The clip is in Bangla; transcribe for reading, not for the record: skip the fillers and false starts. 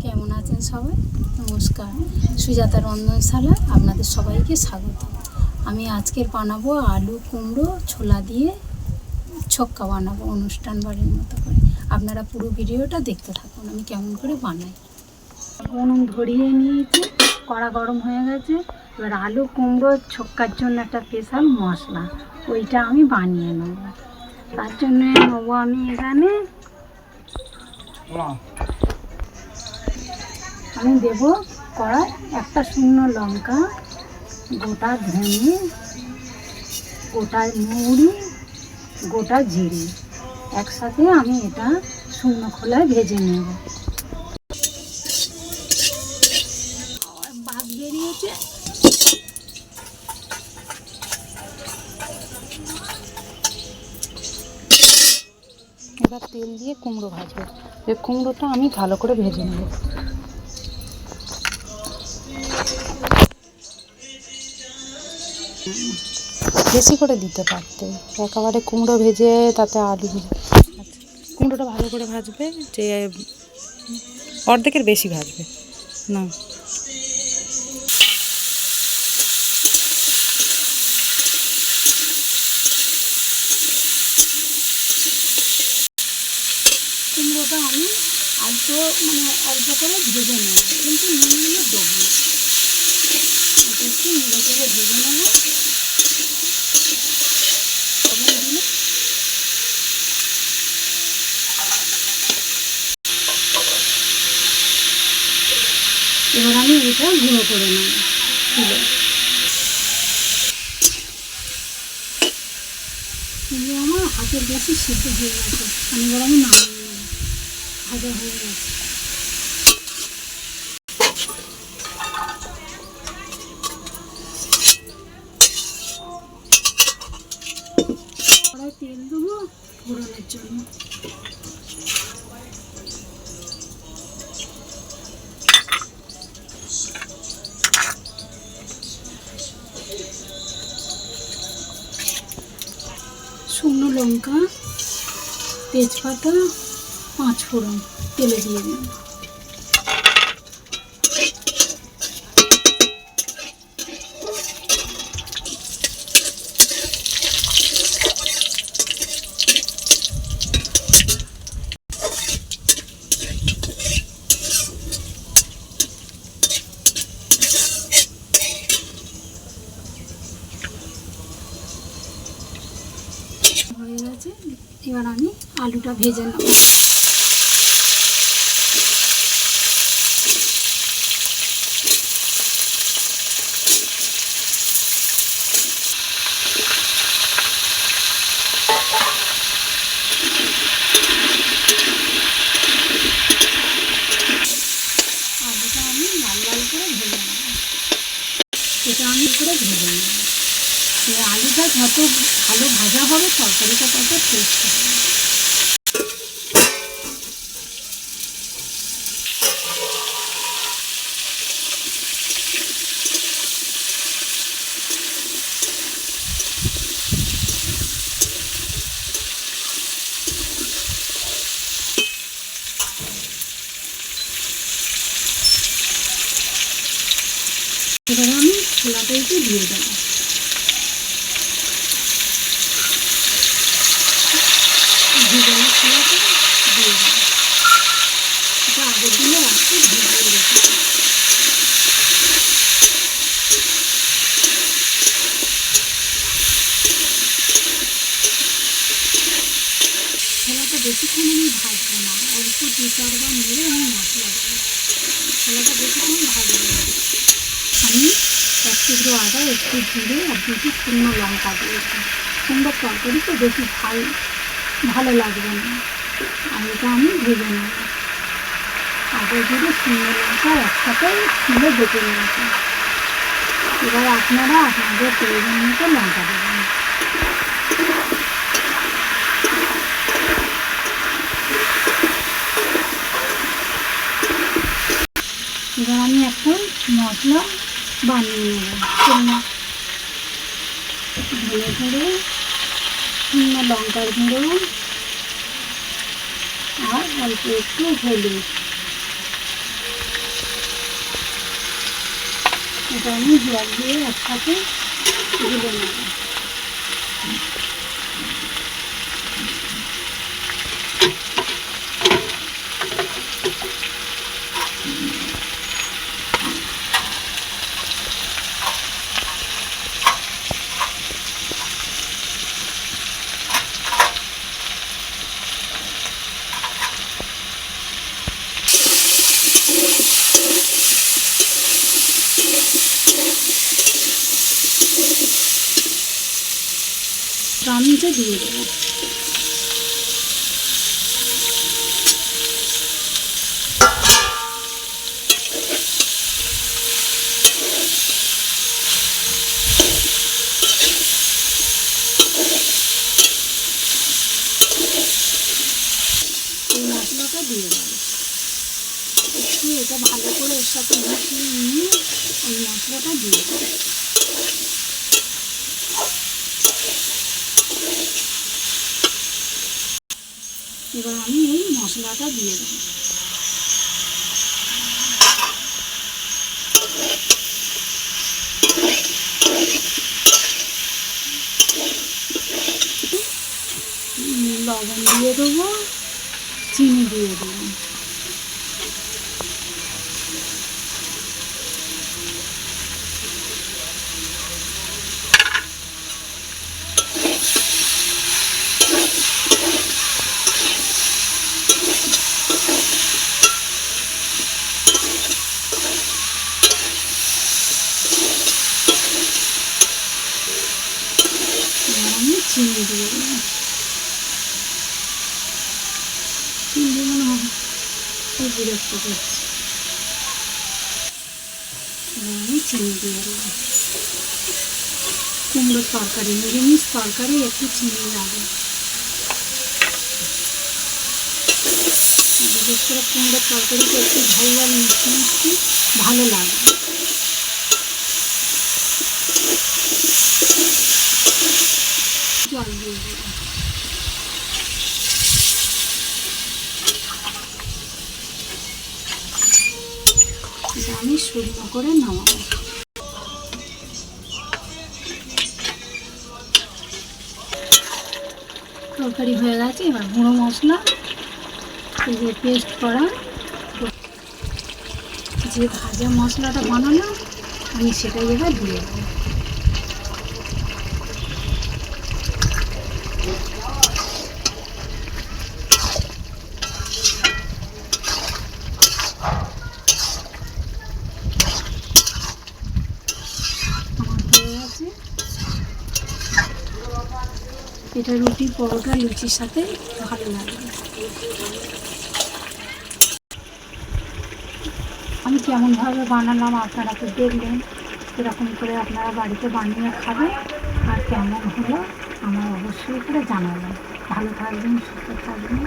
কেমন আছেন সবাই? নমস্কার। সুজাতা রন্ধনশালা আপনাদের সবাইকে স্বাগত। আমি আজকের বানাবো আলু কুমড়ো ছোলা দিয়ে ছক্কা বানাবো অনুষ্ঠান বাড়ির মতো করে। আপনারা পুরো ভিডিওটা দেখতে থাকুন আমি কেমন করে বানাই। উনুন ধরিয়ে নিয়েছি, কড়া গরম হয়ে গেছে। এবার আলু কুমড়ো ছক্কার জন্য একটা স্পেশাল মশলা, ওইটা আমি বানিয়ে নেব। তার জন্য নেবো আমি এখানে আমি দেব কড়াই একটা শুকনো লঙ্কা, গোটা ধনে, গোটা মৌরি, গোটা জিরে একসাথে আমি এটা শুকনো খোলায় ভেজে নেব। বাদ বেরিয়েছে। এবার তেল দিয়ে কুমড়ো ভাজবো। এই কুমড়োটা আমি ভালো করে ভেজে নেব। বেশি করে দিতে পারতে, একেবারে কুমড়ো ভেজে তাতে আলু ভেজে। কুমড়োটা ভালো করে ভাজবে, যে অর্ধেকের বেশি ভাজবে না। কুমড়োটা আমি অল্প অল্প করে ভেজে নেব, কিন্তু নুন দেবো না। এটা একটু নেড়ে চেড়ে ভেজে নেব। এবার আমি এটা গুঁড়ো করে নেব তুলে। কিন্তু আমার হাতের বেশি সিদ্ধ হয়ে গেছে, এবার আমি নামিয়ে নেব। ভাজা হয়ে গেছে। তেল দেবো ফোড়নের জন্য। শুকনো লঙ্কা, তেজপাতা, 5 ফোড়ন তেলে দিয়ে দিন। হয়ে গেছে। এবার আমি আলুটা ভেজে নেব। আলুটা আমি লাল লাল করে ভেজে নেব। এটা আমি করে ভেজে নেব। আলুটা যত ভালো ভাজা হবে তরকারিটা তত টেস্ট হবে। এবার আমি ছোলাটাইকে দিয়ে দেবো। ভিজানো ছোলাটা দিয়ে দেবো। এটা আগের দিনে রাখতে ভিজিয়ে রেখেছি। ছোলাটা বেশিক্ষণ আমি ভাজবো না, অল্প 2-4 বার নেড়ে আমি মশলা দেবো। ছোলাটা বেশিক্ষণ ভাজবো না। আমি 1 টুকরো আদা, একটু জিরে আর 2টি শুকনো লঙ্কা দিয়েছি। কুমড়োর তরকারি তো বেশি ভালো লাগবে না, আর এটা আমি ভেজে নেব। আদা জিরে শুকনো লঙ্কা একসাথে তুলে বেটে নিয়েছি। এবার আপনারা আপনাদের প্রয়োজন মতো লঙ্কা দেবেন। এবার আমি একটা মশলা বানিয়ে নেব। ধনে গুঁড়ো, শুকনো লঙ্কার গুঁড়ো আর অল্প একটু হলুদ, এটা আমি জল দিয়ে একসাথে গুলে নেব। চামচে দিয়ে দেবো। এই মশলাটা দিয়ে দেবো। একটু এটা ভালো করে এর সাথে মিশিয়ে নিয়ে এই মশলাটা দিয়ে দেবো। এবার আমি এই মশলাটা দিয়ে দেবো। লবণ দিয়ে দেবো, চিনি দিয়ে দেবো। আমি চিনি দিয়ে দেবো। চিনি দিয়ে মনে হয় বিরক্ত করছি। আমি চিনি দিয়ে দেবো। কুমড়োর তরকারি, নিরামিষ তরকারি একটু চিনি লাগে। বিশেষ করে কুমড়োর তরকারিতে একটু ঝাল ঝাল মিষ্টি মিষ্টি ভালো লাগে। জল দিয়ে দেবো। আমি শুকনো করে নামাবো। তরকারি হয়ে গেছে। এবার গুঁড়ো মশলা, এই যে পেস্ট করা যে ভাজা মশলাটা বানালাম আমি সেটাই এবার দিয়ে দেবো। এটা রুটি, পরোটা, লুচির সাথে ভালো লাগবে। আমি কেমনভাবে বানালাম আপনারা তো দেখলেন। এরকম করে আপনারা বাড়িতে বানিয়ে খাবেন। আর কেমন হলো আমার অবশ্যই করে জানাবেন। ভালো থাকবেন, সুস্থ থাকবেন।